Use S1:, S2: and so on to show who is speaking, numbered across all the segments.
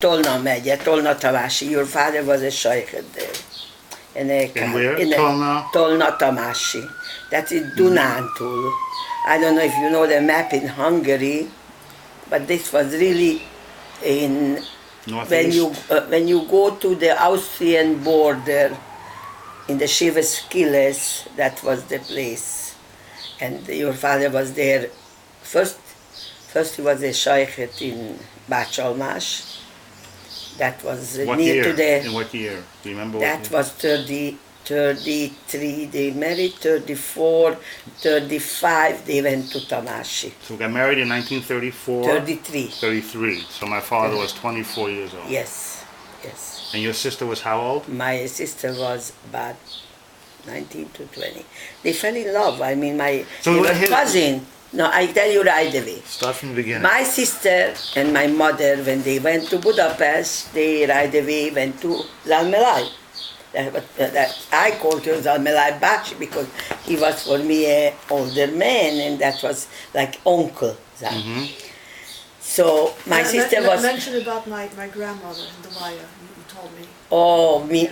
S1: Tolna megye, Tolna Tamási. Your father was a shaykh there.
S2: And where?
S1: Tolna Tamási. That is Dunántúl. I don't know if you know the map in Hungary, but this was really in when you go to the Austrian border in the Sivas, that was the place. And your father was there. First he was a shaykh in Bácsalmás. That was near to the...
S2: In what year? Do you remember
S1: that was 33, they married, 34, 35, they went to Tamási.
S2: So we got married in 1934?
S1: 33.
S2: 33. So my father was 24 years old.
S1: Yes.
S2: And your sister was how old?
S1: My sister was about 19 to 20. They fell in love. I mean, they were cousin. No, I tell you right away.
S2: Start from the beginning.
S1: My sister and my mother, when they went to Budapest, they right away went to Zalmelai. I called her Zalmelai Bácsi because he was for me an older man, and that was like uncle. So my sister was...
S3: Mention about my grandmother, the Maya, you told me.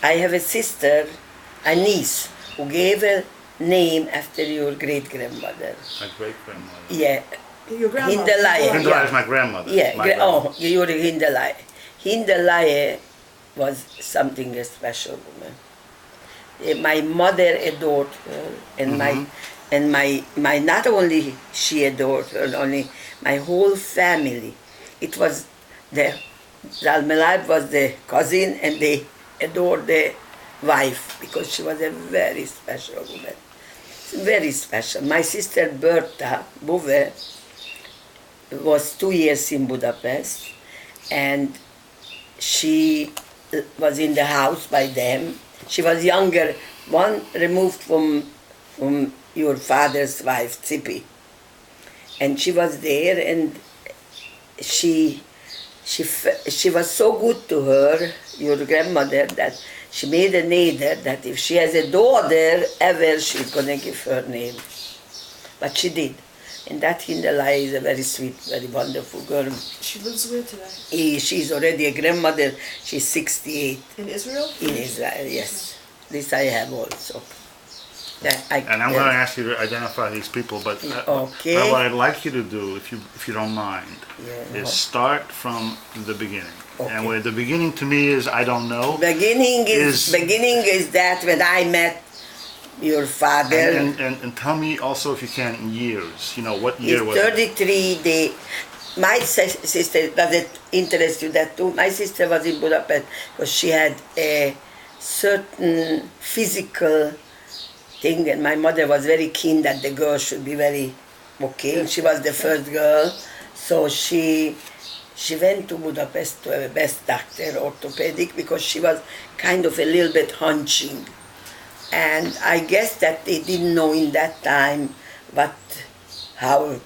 S1: I have a sister, a niece, who gave a name after your great-grandmother.
S2: My great-grandmother?
S1: Yeah.
S3: Your grandmother?
S2: Hindalaya is my grandmother.
S1: Yeah, you're Hindalaya. Hindalaya was something a special woman. My mother adored her, and my not only she adored her, only my whole family. It was the Zalmelai was the cousin, and they adored the wife because she was a very special woman. Very special. My sister Berta Bove was 2 years in Budapest, and she was in the house by them. She was younger, one removed from your father's wife, Cipi. And she was there, and she was so good to her, your grandmother, that she made a neder that if she has a daughter, ever she's going to give her name. But she did. And that Hindalaya is a very sweet, very wonderful girl.
S3: She lives where today?
S1: She's already a grandmother. She's 68.
S3: In Israel?
S1: In Israel, yes. This I have also.
S2: And I'm going to ask you to identify these people, but what I'd like you to do, if you don't mind, is start from the beginning. Okay. And where the beginning to me is, I don't know.
S1: Beginning is that when I met your father.
S2: And tell me also, if you can, in years. You know, what year was
S1: 33. My sister, does it interest you that too? My sister was in Budapest because she had a certain physical thing, and my mother was very keen that the girl should be very okay. She was the first girl, so she went to Budapest to have a best doctor, orthopedic, because she was kind of a little bit hunching. And I guess that they didn't know in that time how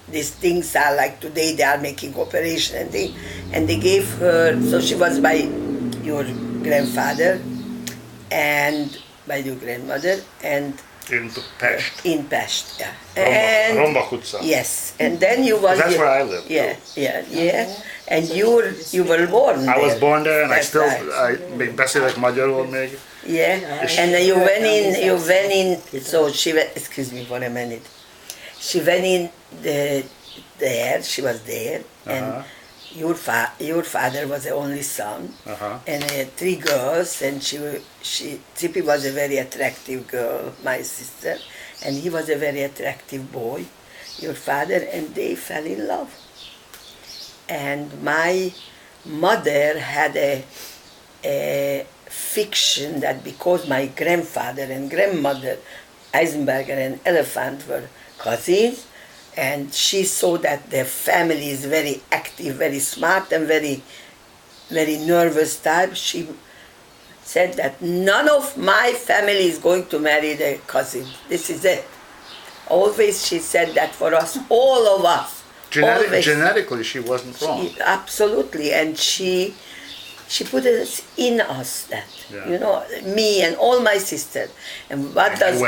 S1: these things are like today. They are making operation and they gave her, so she was by your grandfather and by your grandmother, and
S2: in Pest.
S1: In Pest, yeah. And
S2: Rombach utca.
S1: Yes, and then you was...
S2: That's where I lived.
S1: Yeah. And you were born there.
S2: I was born there, and I még beszélek magyarul még.
S1: Yeah, and you went in, so she went, excuse me for a minute. She went in there, she was there, and your father was the only son, and 3 girls, and Cipi was a very attractive girl, my sister, and he was a very attractive boy, your father, and they fell in love. And my mother had a fiction that because my grandfather and grandmother, Eisenberger and Elephant, were cousins, and she saw that their family is very active, very smart, and very, very nervous type. She said that none of my family is going to marry their cousin. This is it. Always she said that for us, all of us.
S2: Genetically, she wasn't wrong.
S1: Absolutely, and she put it in us that, you know, me and all my sisters. And what does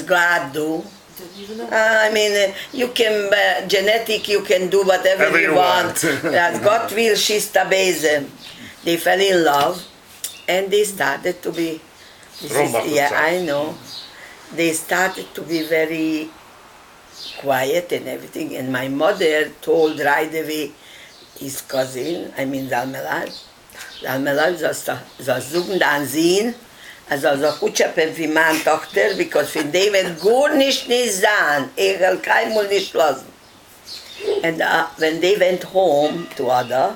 S1: God do?
S3: Didn't even know.
S1: I mean, you can, genetic, you can do whatever you want. Gott will, schista base. They fell in love and they started to be, I know. They started to be very quiet and everything. And my mother told right away his cousin, I mean Zalmelai, ze zoeken dan zien, als een kutschepen wie mijn dochter, because van die werd goed niet zijn, ik kein nicht lassen. And when they went home to Ada,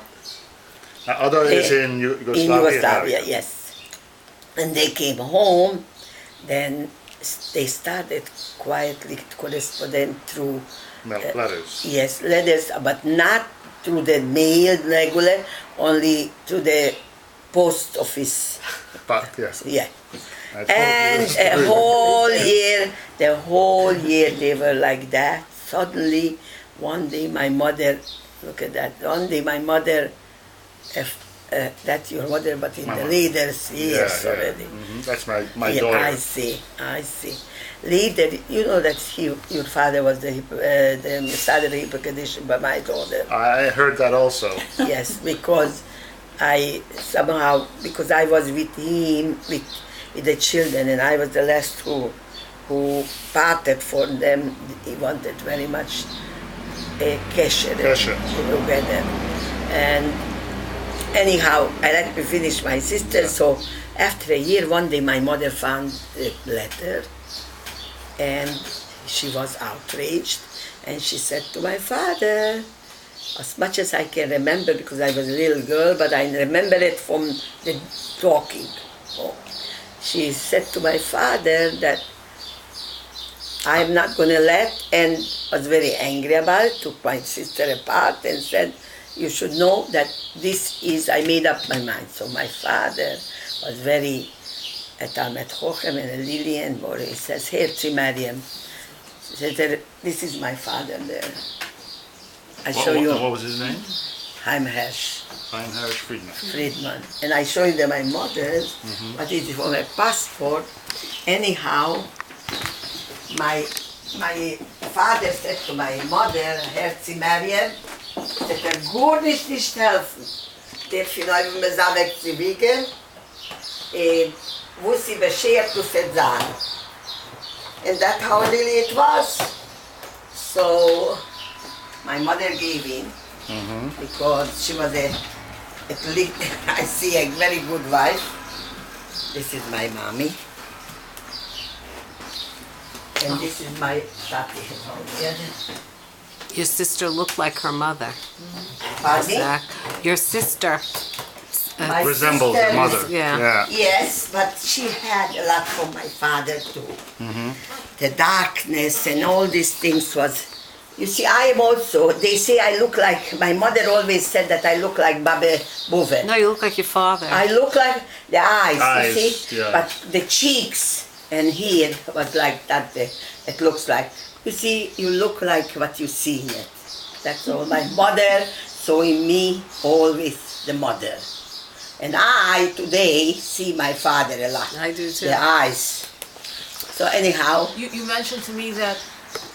S2: Ada is in Yugoslavia.
S1: In Yugoslavia, yes. And they came home, then they started quietly corresponding through
S2: letters.
S1: Yes, letters, but not through the mail regular, only through the post office.
S2: But yes.
S1: Yeah. And the whole year they were like that. Suddenly, one day my mother, look at that, one day my mother, that's your mother, but in the later years already.
S2: Mm-hmm. That's my daughter.
S1: I see. Later, you know that your father was the hypocrite by my daughter.
S2: I heard that also.
S1: Yes, because I was with him, with the children, and I was the last who parted for them. He wanted very much a kesher together. And anyhow, I let me finish my sister. So after a year, one day my mother found a letter, and she was outraged, and she said to my father, as much as I can remember, because I was a little girl, but I remember it from the talking. Oh. She said to my father that I'm not going to let, and was very angry about it, took my sister apart and said, you should know that this is, I made up my mind. So my father was very, Talmud Chochem and Lily and Boris, he says, Herzi Mariam. He said, this is my father there. I show you.
S2: What was his name?
S1: Chaim Hirsch.
S2: Chaim Hirsch Friedman.
S1: And I show you my mother's, but it is for my passport. Anyhow, my father said to my mother, Herzi Mariam, that gut nicht helfen. Der für neu mir sa weg zu wiegen, wo sie beschert zu sein. And that's how really it was. So my mother gave in because she was at least I see a very good wife. This is my mommy. And this is my tati.
S4: Your sister looked like her mother.
S1: Pardon?
S4: Your sister
S2: resembles her mother.
S4: Yeah.
S1: Yes, but she had a lot from my father too. The darkness and all these things was. You see, I am also. They say I look like my mother. Always said that I look like Babe Bove.
S4: No, you look like your father.
S1: I look like the eyes. You see,
S2: yeah.
S1: But the cheeks and here was like that. It looks like. You see, you look like what you see in it. That's all. My mother saw in me always the mother. And I today see my father a lot.
S4: I do too.
S1: The eyes. So anyhow.
S3: You mentioned to me that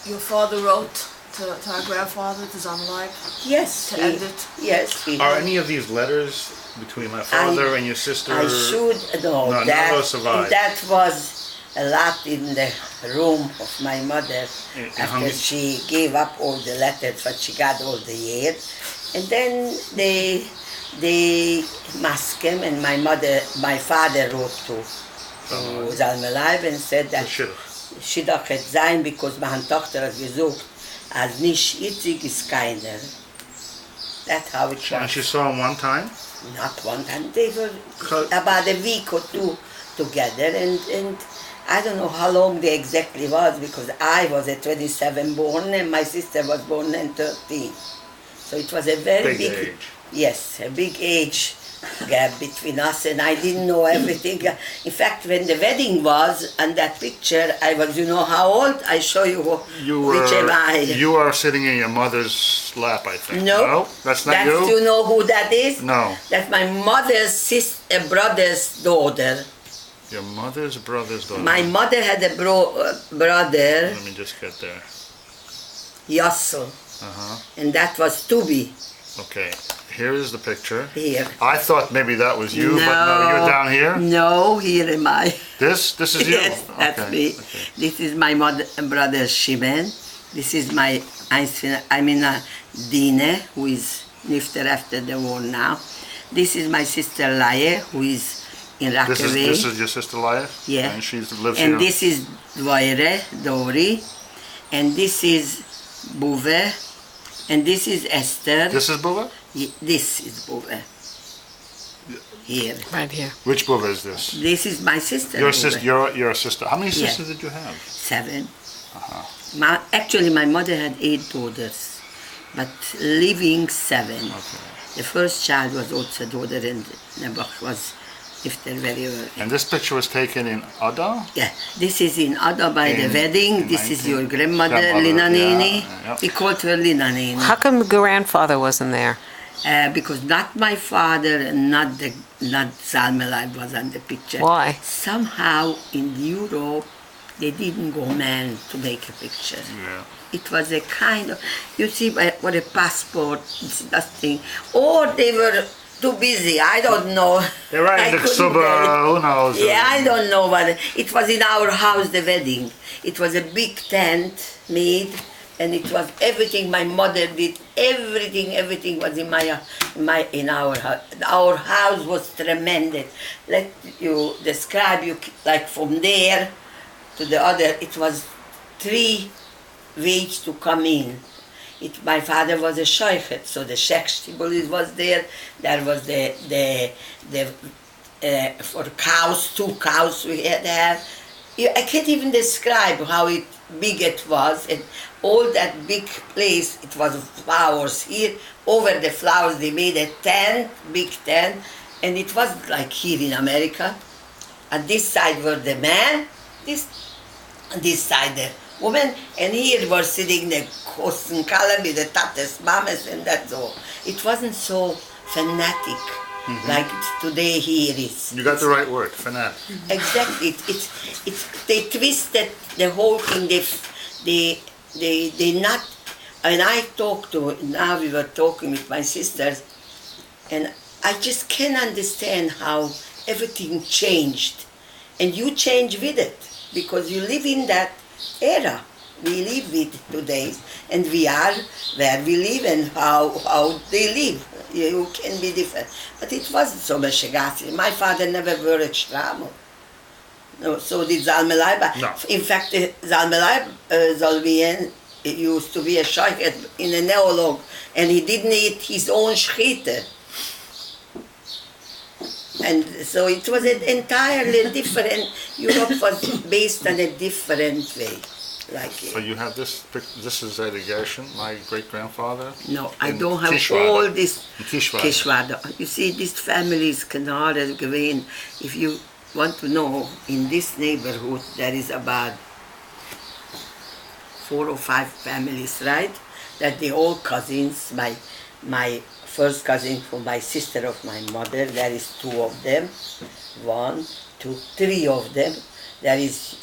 S3: your father wrote to our grandfather, to Zamalai.
S1: Yes.
S3: To end it.
S1: Yes.
S2: Are any of these letters between my father and your sister?
S1: I should know
S2: no,
S1: that.
S2: None survived.
S1: That was a lot in the room of my mother after she gave up all the letters that she got all the year. And then they masked him, and my father wrote to Zalmelai and said that Shidach het sein, because meine Tochter hat gesucht, als nicht Itzig ist keiner. That's how it was.
S2: And she saw him one time?
S1: Not one time. They were about a week or two together, and I don't know how long they exactly was, because I was at 27 born and my sister was born at 13. So it was a very big
S2: age.
S1: Yes, a big age gap between us, and I didn't know everything. In fact, when the wedding was, on that picture, I was, you know how old? I show you which am I.
S2: You are sitting in your mother's lap, I think.
S1: No,
S2: that's not you?
S1: Do you know who that is?
S2: No.
S1: That's my mother's brother's daughter.
S2: Your mother's brother's daughter.
S1: My mother had a brother.
S2: Let me just get there.
S1: Yassel.
S2: Uh-huh.
S1: And that was Tubi.
S2: Okay. Here is the picture.
S1: Here.
S2: I thought maybe that was you, but no, you're down here?
S1: No, here am I.
S2: This is you?
S1: Yes, that's
S2: okay.
S1: me.
S2: Okay.
S1: This is my brother Shimon. This is my Dine, who is nifter after the war now. This is my sister Laie, who is in Rockaway.
S2: This is your sister Laie?
S1: Yeah.
S2: And she lives here?
S1: And this is Dori. And this is Buve. And this is Esther.
S2: This is Buva?
S1: This is Buve. Here.
S4: Right here.
S2: Which Buva is this?
S1: This is my sister.
S2: Your sister. Your sister. How many sisters did you have?
S1: 7.
S2: Uh-huh.
S1: Actually, my mother had 8 daughters, but living 7.
S2: Okay.
S1: The first child was also daughter, and Nebuch was lifted very early.
S2: And this picture was taken in Ada?
S1: Yeah, this is in Ada by the wedding. This is your grandmother, Lina Neni.
S2: Yeah.
S1: We called her Lina Neni.
S4: How come grandfather wasn't there?
S1: Because not my father and not Zalmelai was on the picture.
S4: Why?
S1: Somehow in Europe, they didn't go man to make a picture.
S2: Yeah.
S1: It was a kind of, you see, what a passport, it's nothing. Or they were too busy, I don't know.
S2: They're right in the Ksuba, who knows?
S1: Yeah, I don't know, but it was in our house, the wedding. It was a big tent made, and it was everything my mother did, everything was in our house. Our house was tremendous. Let you describe you like from there to the other, it was 3 ways to come in. My father was a sheikhet, so the sheikh was there. There was for cows, 2 cows we had there. I can't even describe how big it was, and all that big place. It was flowers here. Over the flowers, they made a tent, big tent, and it was like here in America. On this side were the man, this side the woman, and here were sitting the Kosten Kalabi, the Tatas, Mamas, and that's all. It wasn't so fanatic like today here is.
S2: You got the right word, fanatic.
S1: Exactly. They twisted the whole thing. They not. And I talked to. Now we were talking with my sisters, and I just can't understand how everything changed, and you change with it because you live in that era. We live with today, and we are where we live and how they live. You can be different. But it wasn't so much a gas. My father never wore a shramel. No, so did Zalmelai.
S2: No.
S1: In fact, Zalmelai Zalvien used to be a sheikh in a neolog, and he didn't eat his own shchita. And so it was an entirely different, Europe was based on a different way.
S2: So you have this is Zayda Gershon, my great-grandfather?
S1: No, I don't have
S2: Kishwada.
S1: all this
S2: Kishwada.
S1: You see, this family is Kanada, Gavin. If you want to know, in this neighborhood there is about 4 or 5 families, right? That they all cousins. My first cousin from my sister of my mother, there is 2 of them. 1, 2, 3 of them. There is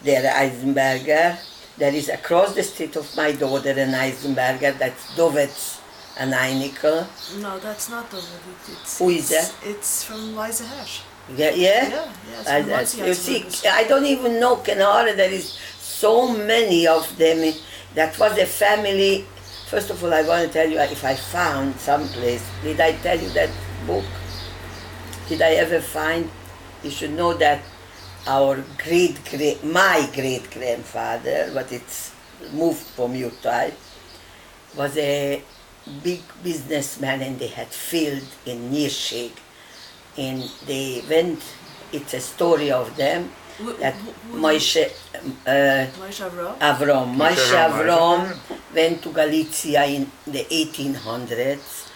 S1: their Eisenberger. There is across the street of my daughter an Eisenberger, that's Dovet's and Einicke.
S3: No, that's not Dovet.
S1: Who is that?
S3: It's from Liza Hesh.
S1: Yeah?
S3: Yeah, it's from
S1: You see, I don't even know Kenara, there is so many of them. That was a family. First of all, I want to tell you, if I found someplace, did I tell you that book? Did I ever find? You should know that my great-grandfather, but it's moved from Utah, was a big businessman, and they had field in Nirshig. And they went, it's a story of them, that Moshe Avram went to Galicia in the 1800s,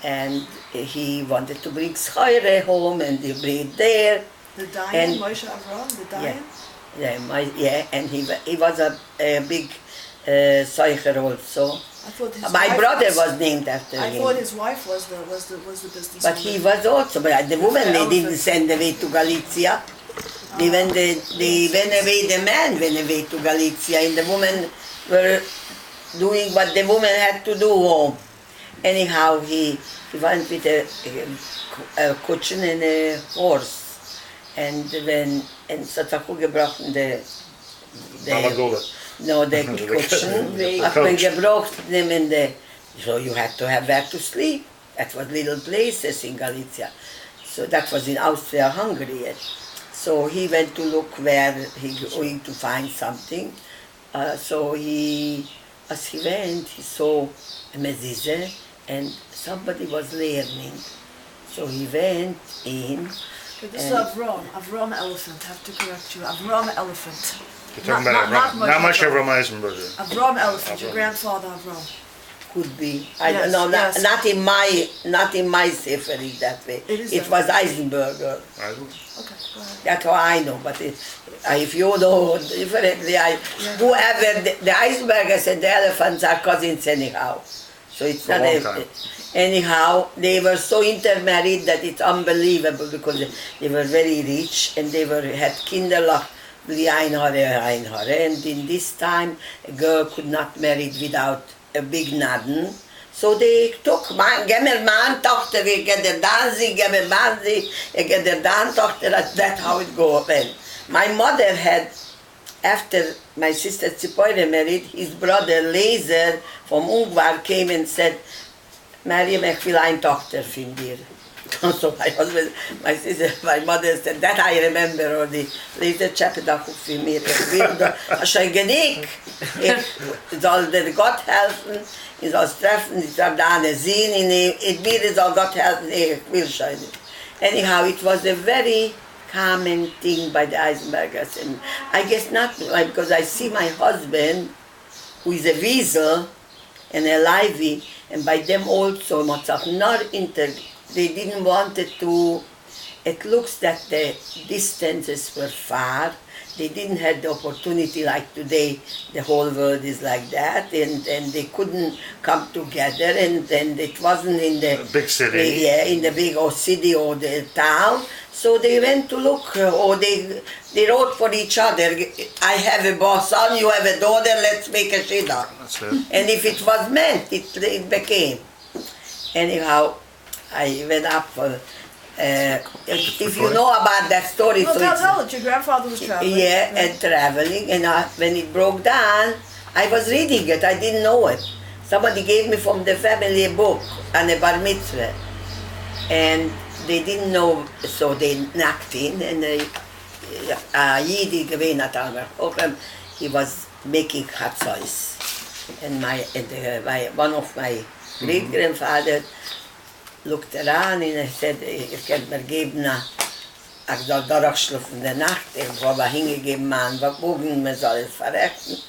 S1: and he wanted to bring Schaire home, and they bring there.
S3: The Dayan, Moshe Avram, the Dayan?
S1: Yeah, and he was a big Seicher also. My brother was named after him.
S3: I thought his wife was the business.
S1: But he was also, but the woman they didn't send away to Galicia. Even they went away, the man went away to Galicia, and the women were doing what the woman had to do home. Anyhow, he went with a cushion and a horse, and so gebrochen the cushion, gebrochen them in the, so you had to have where to sleep. That was little places in Galicia. So that was in Austria-Hungary. So he went to look where he going to find something. So as he went, he saw a mezuzah and somebody was learning. So he went in.
S3: This is Avram elephant. I have to correct you. Avram elephant.
S2: You're talking about Avram. Not much Avram Eisenberger.
S3: Avram elephant. Your grandfather Avram.
S1: Could be. I don't know.
S3: Yes.
S1: Not in my sefer is that way. It was Eisenberger.
S3: Okay, go ahead.
S1: That's how I know. But if you know differently, whoever the Eisenbergers and the elephants are cousins anyhow. So it's not anyhow. They were so intermarried that it's unbelievable because they were very rich and they had kinderlach. And in this time, a girl could not marry without a big naden. So they took, gemmer man tochter, we get the dancing, gemmer manzi, we get the dance tochter, that's how it go went. My mother had, after my sister Cipora married, his brother Laser from Ungvar came and said, Mariam, ich will ein Tochter von dir. So my husband, my sister, my mother said, that I remember already. Laser chapter da für mir, ich will da, schon genick. Soll der Gott helfen, ich soll es treffen, ich soll da eine sehen, mir soll Gott helfen, ich will schon. Anyhow, it was a very common thing by the Eisenbergers, and I guess not because I see my husband, who is a Wiesel and a Livy, and by them also, they didn't want it to, it looks that the distances were far, they didn't have the opportunity like today, the whole world is like that, and they couldn't come together, and it wasn't in the
S2: big city.
S1: In the big city or the town, so they went to look, or they wrote for each other, I have a son, you have a daughter, let's make a shidduch.
S2: That's it.
S1: And if it was meant, it became. Anyhow, I went up for, if you know about that story.
S3: Well, tell it, your grandfather was traveling.
S1: Yeah, and traveling, and when it broke down, I was reading it, I didn't know it. Somebody gave me from the family a book on a bar mitzvah, and they didn't know, so they knocked in, and Yidi gewinnt hat, he was making chatzos, and one of my great-grandfather looked around and he said, ihr könnt mir geben, ich soll durchschlafen in der Nacht, ich habe hingegeben, man soll es verrechten.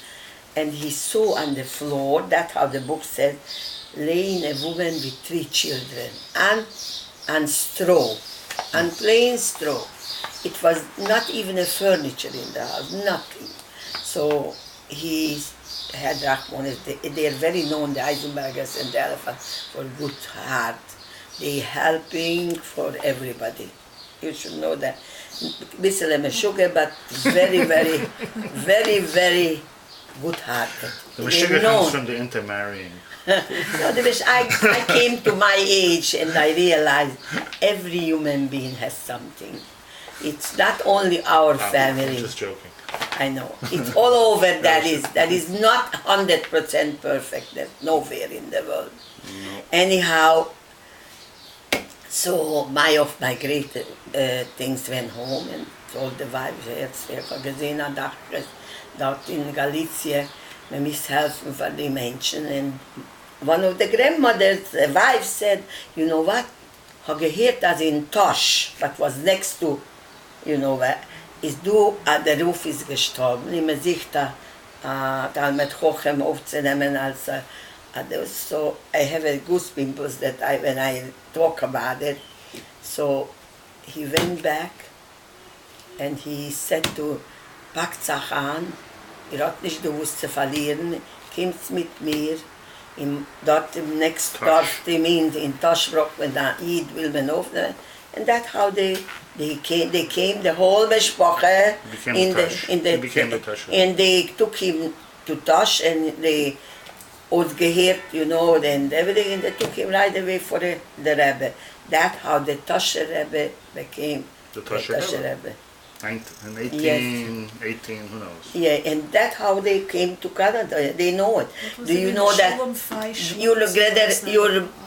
S1: And he saw on the floor, that's how the book said, laying a woman with 3 children, and straw, and plain straw. It was not even a furniture in the house, nothing. So he had Rahman, they are very known, the Eisenbergers and the Elephant, for good heart. They helping for everybody. You should know that. Bissele meshuggah, but very, very, very, very good-hearted.
S2: The meshuggah comes from the intermarrying.
S1: No, I came to my age and I realized every human being has something. It's not only our family.
S2: I'm just joking.
S1: I know. It's all over that is not 100% perfect. There's nowhere in the world. No. Anyhow, so my great things went home and told the wives, ich habe gesehen, dort in Galicia, man muss helfen for the Menschen. And one of the grandmothers, the wife said, you know what, I have heard that in Tosh, but was next to, you know what, der Ruf ist gestorben, und man sich da mit Hochem aufzunehmen als so I have a goosebumps that when I talk about it. So he went back and he said to packt sich an, hat nicht gewusst zu verlieren, kommt mit mir, dort im nächsten Dorf, in Taschbrock, when I eat will man offen. And that's how they came, the whole Mishpacha and they took him to Tash and they ausgehört, and everything, and they took him right away for the Rebbe. That's how the Tash Rebbe became the Tash Rebbe.
S2: In 18, who knows?
S1: Yeah, and that's how they came to Canada. They know it. Do you know that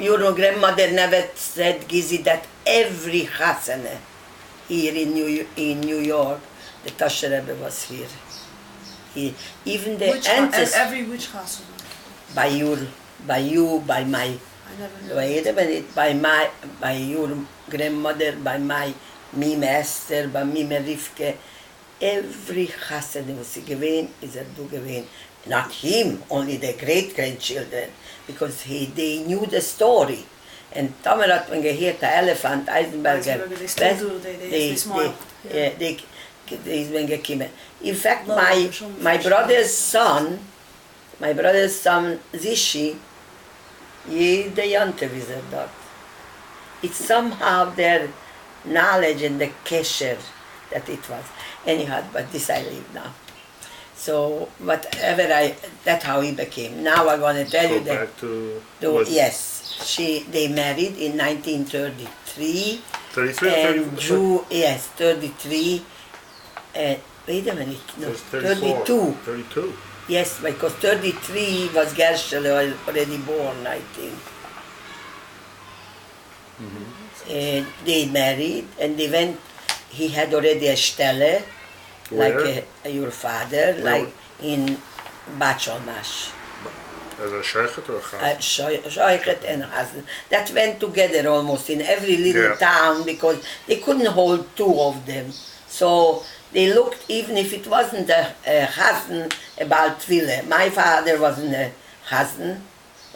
S1: your grandmother never said, Gizi, that every Hasana here in New York, the Tash Rebbe was here. Even the ancestors.
S3: Every which Hasana?
S1: By you, by my.
S3: I never knew.
S1: Wait a minute. By your grandmother, by my Mime Esther, by Mime Rivke. Every Chassid was gewesen, is do gewesen. Not him, only the great-grandchildren, because they knew the story. And Tamer hat man gehört, der Elephant, Eisenberger,
S3: they still do, they smile.
S1: They been gekommen. In fact, my brother's son, Zishi, jede Jante wie er dort. It's somehow their knowledge and the kesher that it was. Anyhow, but this I leave now. So whatever that's how he became. Now I'm going to tell you that. Yes, they married in 1933.
S2: 33
S1: and 33. Wait a minute, no, 32.
S2: 32.
S1: Yes, because 33 was Gershel already born, I think. Mm-hmm. They married and they went. He had already a stelle, like your father, like in Bachalmash.
S2: As a sheikhet or a chazan?
S1: Sheikhet and chazan. That went together almost in every little town because they couldn't hold two of them. So they looked, even if it wasn't a chazan, about Twile. My father wasn't a chazan,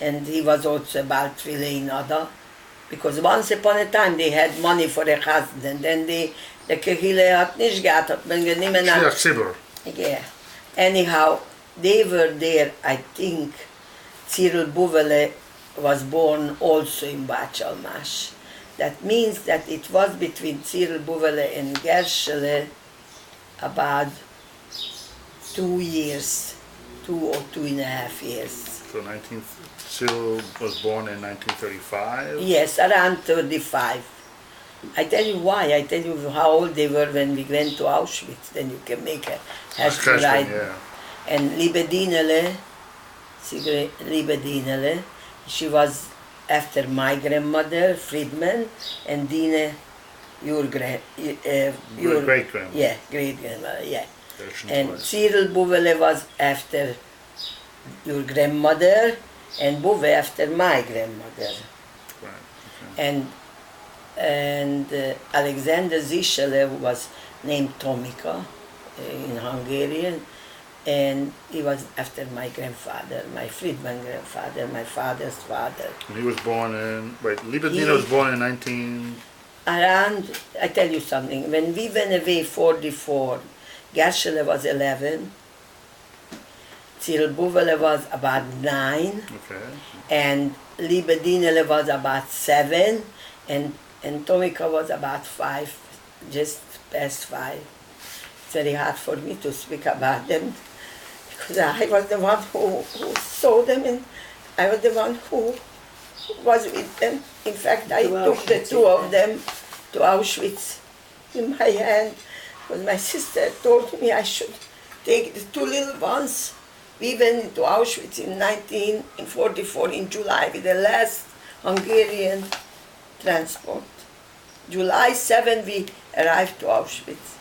S1: and he was also about Twile in other. Because once upon a time they had money for a chazan, and then the Kehile hat nicht gehabt, hat man genommen an.
S2: Cipora.
S1: Yeah. Anyhow, they were there, I think. Cyril Buvele was born also in Bachalmash. That means that it was between Cyril Buvele and Gershele about 2 years, 2 or 2.5 years.
S2: So Cyril was born in 1935?
S1: Yes, around 35. I tell you why. I tell you how old they were when we went to Auschwitz. Then you can make a hashtag.
S2: Yeah.
S1: And Liebe Dinele, she was after my grandmother, Friedman, and Dine, your
S2: great-grandmother.
S1: Yeah, great-grandmother, yeah. And Cyril Buvele was after your grandmother, and Buve after my grandmother.
S2: Right. Okay.
S1: And Alexander Zischele was named Tomika in Hungarian, and he was after my grandfather, my Friedman grandfather, my father's father.
S2: And he was born in, Libedina was born in 19...
S1: Around, I tell you something, when we went away 44, Gershele was 11, Cyril Buvele was about 9,
S2: okay.
S1: and Libedinele was about 7, and Tomika was about 5, just past 5. It's very hard for me to speak about them because I was the one who saw them, and I was the one who was with them. In fact, I took the 2 of them to Auschwitz in my hand because my sister told me I should take the 2 little ones. We went into Auschwitz in 1944 in July with the last Hungarian transport. July 7 we arrived to Auschwitz.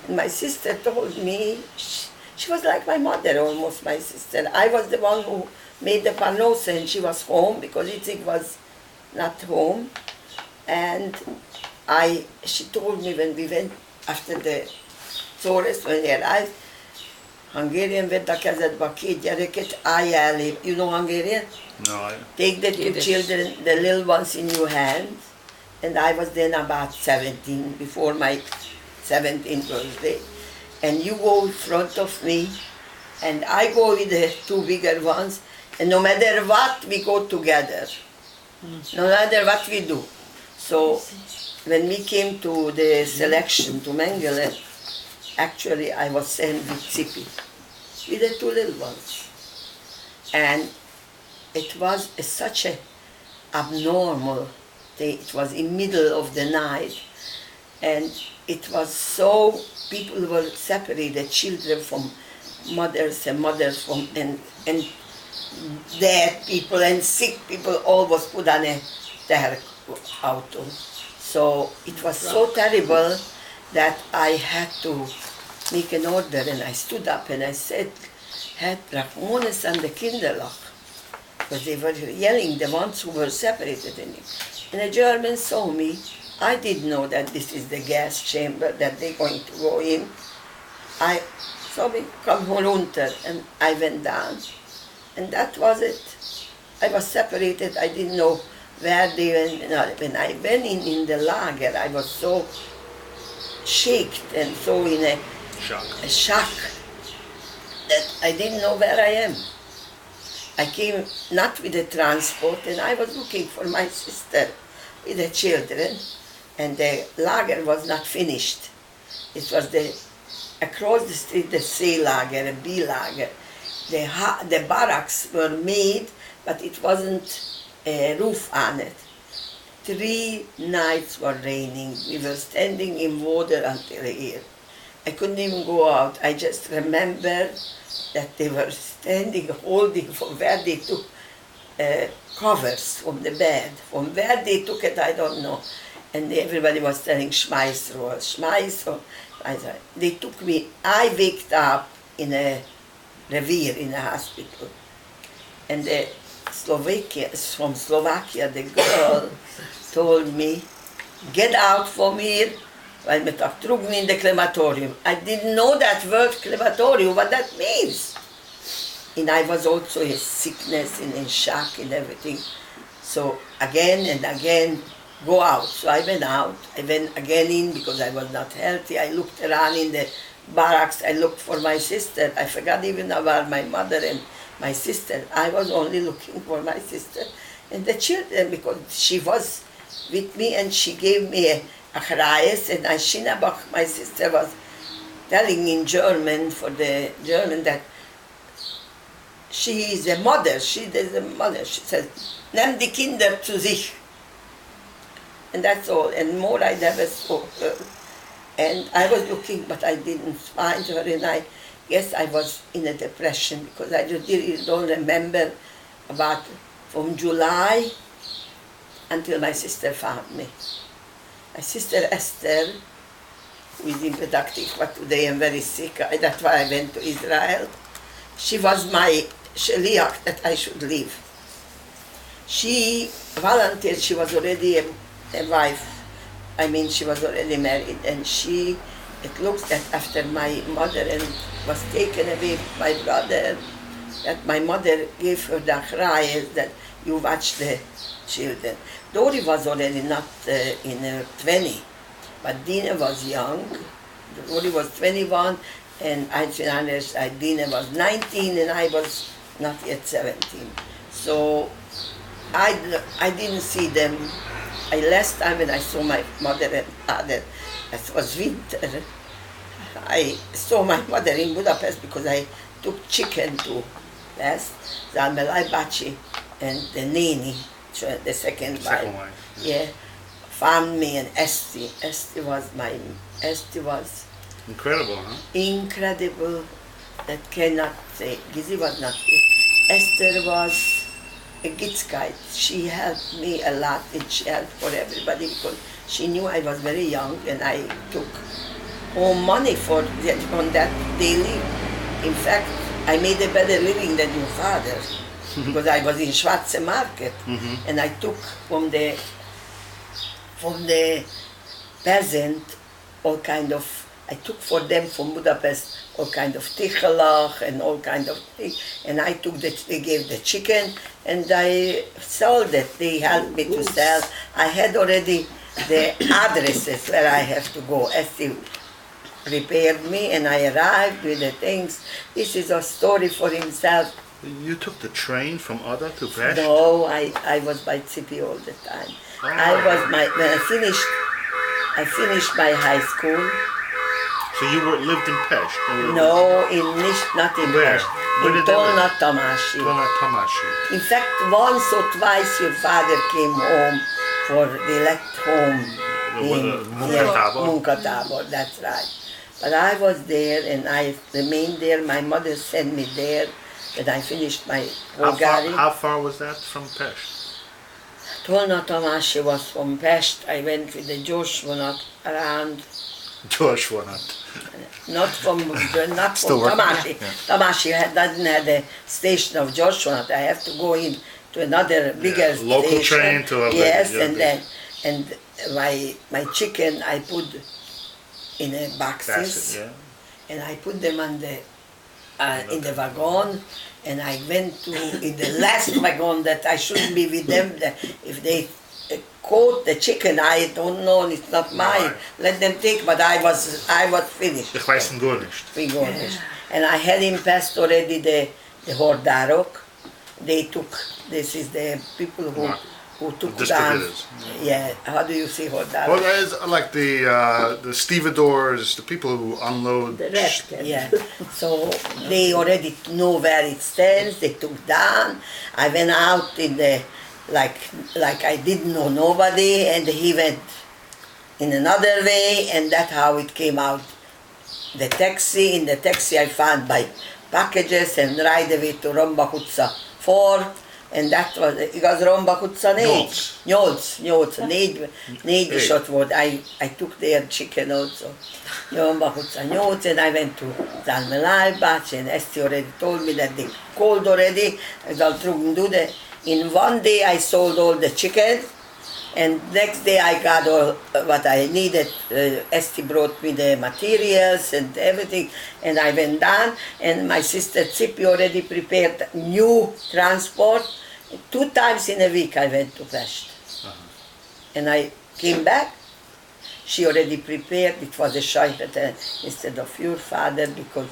S1: And my sister told me, she was like my mother almost, my sister. I was the one who made the parnosa and she was home because Itzik was not home. And she told me when we went after the Zores, when they arrived, Hungarian vett a kezedbe 2 gyereket, állj elé. You know Hungarian?
S2: No.
S1: Take the 2 children, the little ones in your hands. And I was then about 17, before my 17th birthday. And you go in front of me, and I go with the 2 bigger ones, And no matter what, we go together. No matter what we do. So when we came to the selection to Mengele, actually I was sent with Cipi, with the two little ones. And it was such a abnormal day. It was in middle of the night. And it was so, people were separated, children from mothers and mothers from, and dead people and sick people, all was put on a auto. So it was so terrible that I had to make an order, and I stood up and I said, "Herr Rachmones an the Kinderlach," because they were yelling, the ones who were separated in it. And a German saw me. I didn't know that this is the gas chamber that they're going to go in. I saw me come runter, and I went down. And that was it. I was separated. I didn't know where they went. When I went in the lager, I was so shaken and so in a shock that I didn't know where I am. I came not with the transport, and I was looking for my sister with the children, and the lager was not finished. It was across the street, the C lager, a B lager. The barracks were made, but it wasn't a roof on it. 3 nights were raining. We were standing in water until here. I couldn't even go out. I just remember that they were standing, holding from where they took covers from the bed. From where they took it, I don't know. And everybody was telling Schmeissrohr, Schmeissrohr. They took me, I waked up in a revier in a hospital. And from Slovakia, the girl told me, "Get out from here," weil wir trugen in the crematorium. I didn't know that word crematorium, what that means. And I was also in sickness and in shock and everything. So again and again, go out. So I went out. I went again in because I was not healthy. I looked around in the barracks. I looked for my sister. I forgot even about my mother and my sister. I was only looking for my sister and the children, because she was with me and she gave me a achrayes, and Shinabach, my sister, was telling in German, for the German, that she is a mother. She is a mother. She said, "Nimm die Kinder zu sich." And that's all. And more I never saw her. And I was looking, but I didn't find her. And I guess I was in a depression, because I really don't remember about from July until my sister found me. My sister Esther, who is in Petah Tikva today and very sick, that's why I went to Israel. She was my sheliach that I should leave. She volunteered. She was already a wife. I mean, she was already married, and it looks that after my mother was taken away by my brother, that my mother gave her the achrayes that you watch the children. Dori was already not in her 20, but Dina was young. Dori was 21, and Dina was 19, and I was not yet 17. So I didn't see them. Last time when I saw my mother and father, it was winter. I saw my mother in Budapest because I took chicken to West, Zalmelai Bachi, and the Nini, the second wife. Yeah, found me, and Esti. Esti was
S2: incredible, huh?
S1: Incredible. That cannot say. Gizi was not here. Esther was a Gitzkeit. She helped me a lot, and she helped for everybody, because she knew I was very young, and I took home money for on that daily. In fact, I made a better living than your father, because I was in Schwarze Market, and I took from the peasant all kind of. I took for them from Budapest all kind of tichelach and all kind of things, and I took they gave the chicken, and I sold it. They helped me to sell. I had already the addresses where I have to go. Esti prepared me, and I arrived with the things. This is a story for himself.
S2: You took the train from Ada to Pest?
S1: No, I was by Cipi all the time.
S2: Oh.
S1: When I finished my high school.
S2: So you lived in Pest?
S1: No, not in
S2: Where?
S1: Pest.
S2: Where
S1: In
S2: did they live?
S1: Tolna Tamasi.
S2: Tolna Tamasi.
S1: In fact, once or twice your father came home they left home Munkatábor, that's right. But I was there and I remained there. My mother sent me there and I finished my Hungarian.
S2: How far was that from Pest?
S1: Tolna Tamasi was from Pest. I went with the Gyorsvonat around.
S2: Gyorsvonat.
S1: Not from Tamasi.
S2: Yeah.
S1: Tamasi doesn't have the station of Gyorsvonat. I have to go in to another bigger
S2: local
S1: station.
S2: train to a
S1: yes, and my chicken I put in a boxes, and I put them on the in the wagon, and I went to in the last wagon that I shouldn't be with them. If they caught the chicken, I don't know, it's not mine. Let them take, but I was finished.
S2: Ich weiß gar nicht.
S1: And I had in Pest already the Hordárok. They took. This is the people who took down. Yeah, how do you say Hordárok?
S2: Well, it's like the stevedores, the people who unload.
S1: The rest, yeah. So they already know where it stands. They took down. I went out in the like I didn't know nobody, and he went in another way, and that's how it came out. In the taxi I found my packages and right away to Rombach utca 4, and that was, igaz, Rombach utca 4? 4 is ott volt. I took their chicken also. Rombach utca 8, and I went to Zalmelájbács, and Esti already told me that they called already. In one day I sold all the chicken, and next day I got all what I needed. Esti brought me the materials and everything, and I went down, and my sister Cipi already prepared new transport. 2 times in a week I went to Pest. And I came back, she already prepared. It was a shaykhete instead of your father, because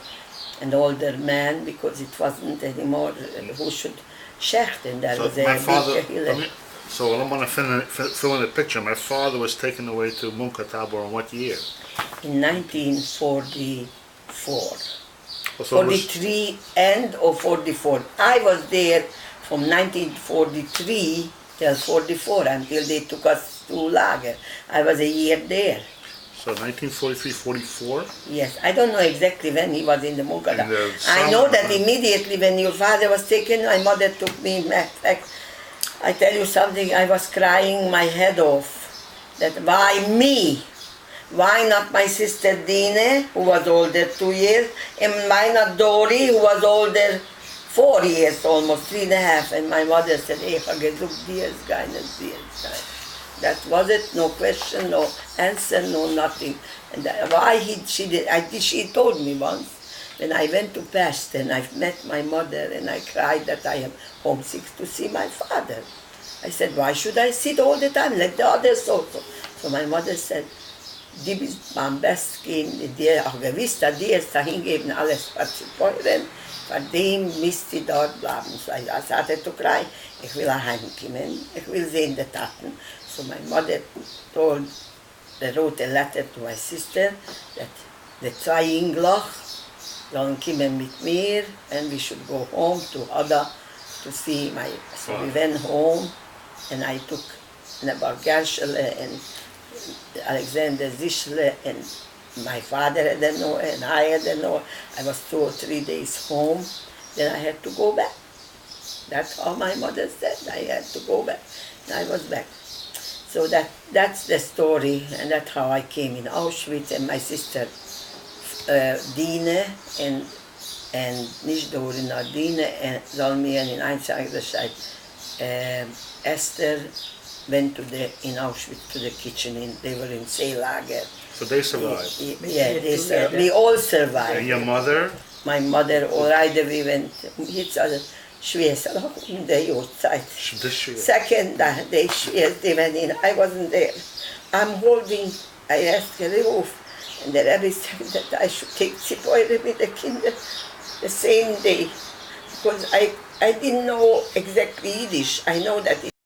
S1: an older man, because it wasn't anymore who should shechten. There was a big.
S2: So I want to fill in the picture. My father was taken away to Munkatábor in what year?
S1: In 1944. 43 and or 44. I was there from 1943 till 44 until they took us to Lager. I was a year there.
S2: So 1943, 44?
S1: Yes, I don't know exactly when he was in the Munkatábor. I know that immediately when your father was taken, my mother took me back. I tell you something, I was crying my head off. That why me? Why not my sister Dine, who was older 2 years, and why not Dori, who was older 4 years, almost 3.5. And my mother said, that was it, no question, no answer, no nothing. And why she told me once, when I went to Pest and I met my mother and I cried that I am homesick to see my father. I said, why should I sit all the time? Let the others also. So my mother said, die bist am besten, die auch gewiss, dass die es dahin geben, alles verzupeuren, von dem müsst ihr dort bleiben. So I started to cry. Ich will heimkommen, ich will sehen die Taten. So my mother wrote a letter to my sister that the 2 Englach sollen kommen mit mir, and we should go home to Ada to see my. So we went home, and I took Nebal Gershele and Alexander Zischle, and my father had a know, and I had a know. I was 2 or 3 days home, then I had to go back. That's how my mother said, I had to go back. And I was back. So that's the story, and that's how I came in Auschwitz, and my sister Dine and nicht Dorina, Dine and Zalmian in Einsagerscheid. Esther went in Auschwitz to the kitchen. They were in Seelager.
S2: So they survived.
S1: Yeah, we all survived.
S2: And your mother?
S1: My mother, already we went. Schwester in the Yortzeit. Second day, they went in. I wasn't there. I'm holding. I asked the roof, and the rabbi said that I should take Cipora with the kinder the same day. because I didn't know exactly Yiddish. I know that